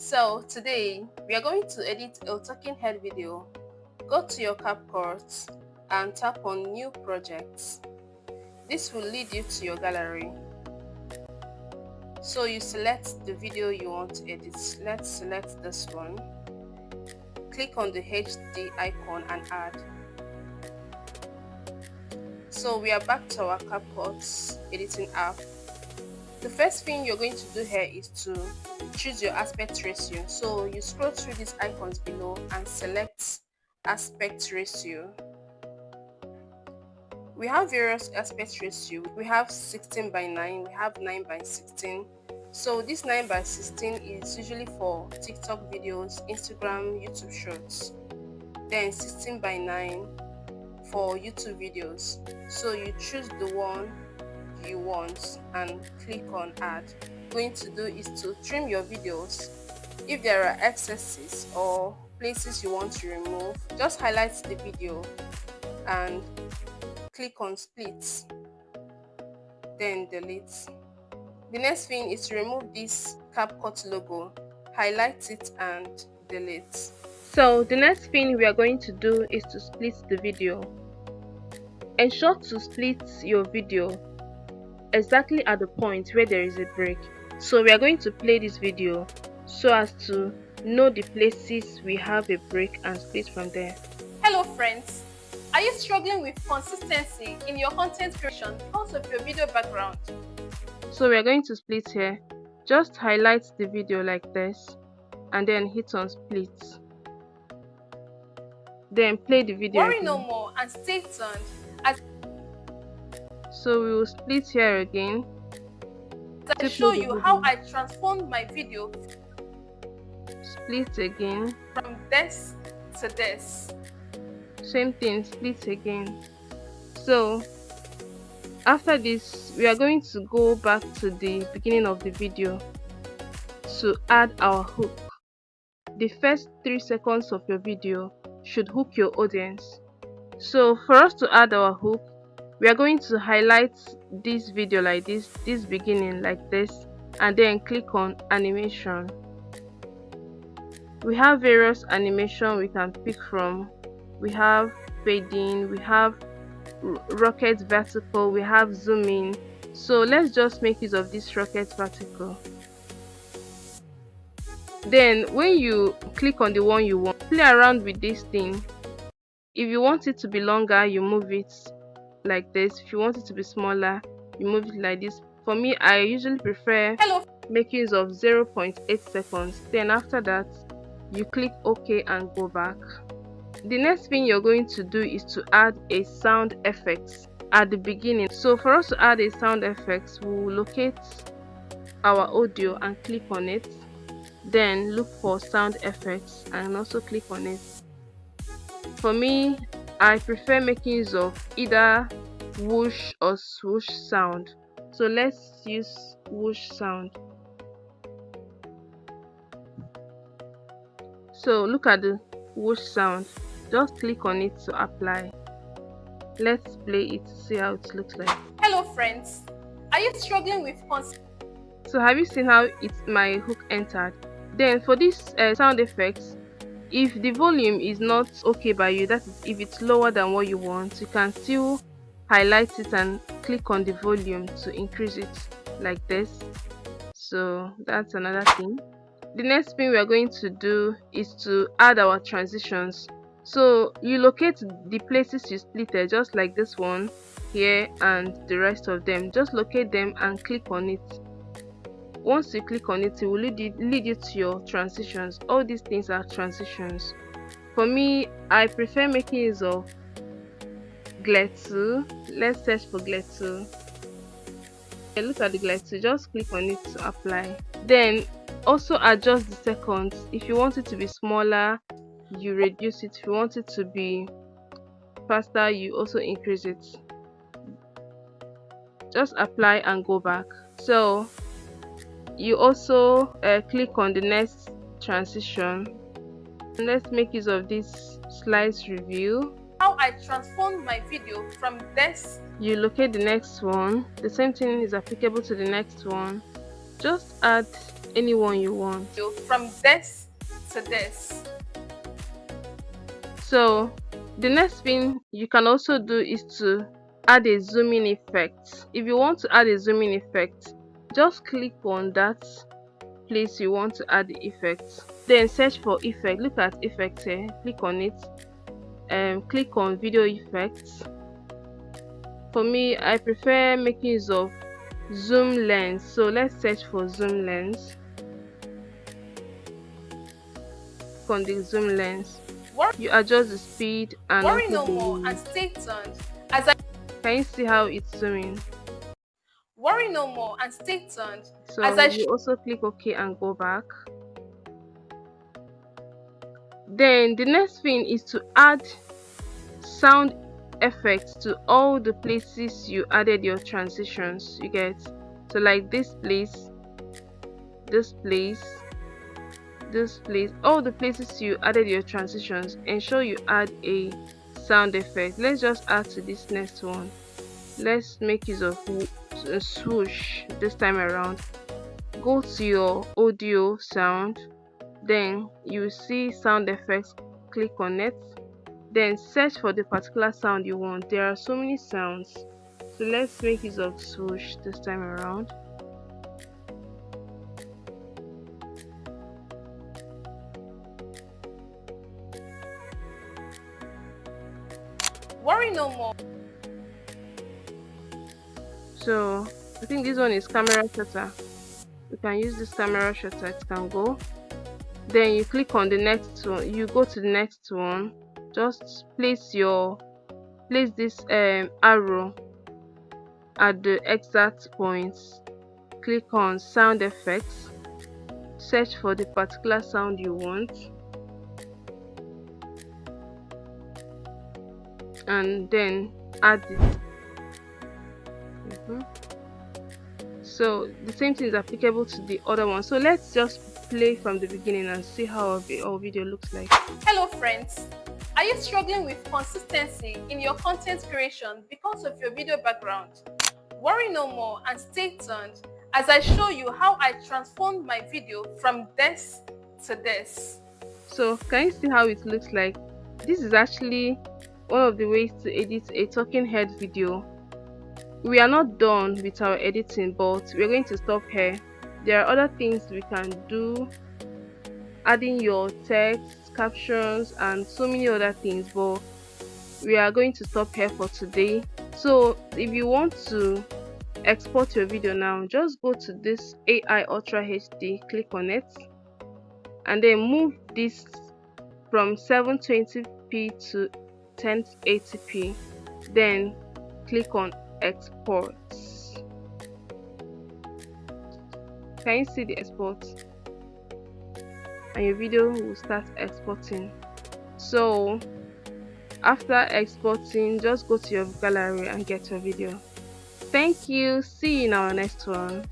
So today we are going to edit a talking head video. Go to your CapCut and tap on New Projects. This will lead you to your gallery. So you select the video you want to edit. Let's select this one. Click on the HD icon and add. So we are back to our CapCut editing app. The first thing you're going to do here is to choose your aspect ratio. So you scroll through these icons below and select aspect ratio. We have various aspect ratio. We have 16:9, we have 9:16. So this 9:16 is usually for TikTok videos, Instagram, YouTube shorts. Then 16:9 for YouTube videos. So you choose the one you want and click on add. What you're going to do is to trim your videos. If there are excesses or places you want to remove, just highlight the video and click on split, then delete. The next thing is to remove this CapCut logo, highlight it and delete. So the next thing we are going to do is to split the video. Ensure to split your video exactly at the point where there is a break. So we are going to play this video so as to know the places we have a break and split from there. Hello friends, are you struggling with consistency in your content creation because of your video background? So we are going to split here. Just highlight the video like this and then hit on split. Then play the video. Worry no more and stay tuned. So we will split here again. I show you how I transformed my video. Split again. From this to this. Same thing, split again. So after this, we are going to go back to the beginning of the video to add our hook. The first 3 seconds of your video should hook your audience. So for us to add our hook, we are going to highlight this video like this beginning like this, and then click on animation. We have various animation we can pick from. We have fading, we have rocket vertical, we have zooming. So let's just make use of this rocket vertical. Then when you click on the one you want, play around with this thing. If you want it to be longer, you move it like this. If you want it to be smaller, you move it like this. For me, I usually prefer making use of 0.8 seconds. Then after that, you click OK and go back. The next thing you're going to do is to add a sound effect at the beginning. So for us to add a sound effect, we'll locate our audio and click on it. Then look for sound effects and also click on it. For me, I prefer making use of either whoosh or swoosh sound. So let's use whoosh sound. So look at the whoosh sound. Just click on it to apply. Let's play it to see how it looks like. Hello friends, are you struggling with So have you seen how my hook entered? Then for this sound effects, if the volume is not okay by you, that is if it's lower than what you want, you can still highlight it and click on the volume to increase it like this. So that's another thing. The next thing we are going to do is to add our transitions. So you locate the places you splitted, just like this one here and the rest of them. Just locate them and click on it. Once you click on it, it will lead you to your transitions. All these things are transitions. For me, I prefer making use of glare 2. Let's search for glare 2. Look at the glare 2. Just click on it to apply. Then also adjust the seconds. If you want it to be smaller, you reduce it. If you want it to be faster, you also increase it. Just apply and go back. So you also click on the next transition. Let's make use of this slice review. How I transformed my video from this. You locate the next one. The same thing is applicable to the next one. Just add anyone you want. From this to this. So the next thing you can also do is to add a zooming effect. If you want to add a zooming effect, just click on that place you want to add the effect, then search for effect. Look at effect here, click on it, and click on video effects. For me, I prefer making use of zoom lens, so let's search for zoom lens. Click on the zoom lens. You adjust the speed and worry no more and stay tuned as I can you see how it's zooming? Worry no more and stay tuned So as I you also click OK and go back. Then the next thing is to add sound effects to all the places you added your transitions. You get, so like this place, this place, this place, all the places you added your transitions, ensure you add a sound effect. Let's just add to this next one. Let's make use of swoosh this time around. Go to your audio sound, then you see sound effects, click on it, then search for the particular sound you want. There are so many sounds, so let's make use of swoosh this time around. Worry no more. So I think this one is camera shutter. You can use this camera shutter, it can go. Then you click on the next one, you go to the next one, just place this arrow at the exact points, click on sound effects, search for the particular sound you want, and then add it. So the same thing is applicable to the other one. So let's just play from the beginning and see how our video looks like. Hello friends, are you struggling with consistency in your content creation because of your video background? Worry no more and stay tuned as I show you how I transformed my video from this to this. So can you see how it looks like? This is actually one of the ways to edit a talking head video. We are not done with our editing, but we're going to stop here. There are other things we can do, adding your text, captions, and so many other things, but we are going to stop here for today. So if you want to export your video now, just go to this AI Ultra HD, click on it, and then move this from 720p to 1080p, then click on export. Can you see the export? And your video will start exporting. So after exporting, just go to your gallery and get your video. Thank you. See you in our next one.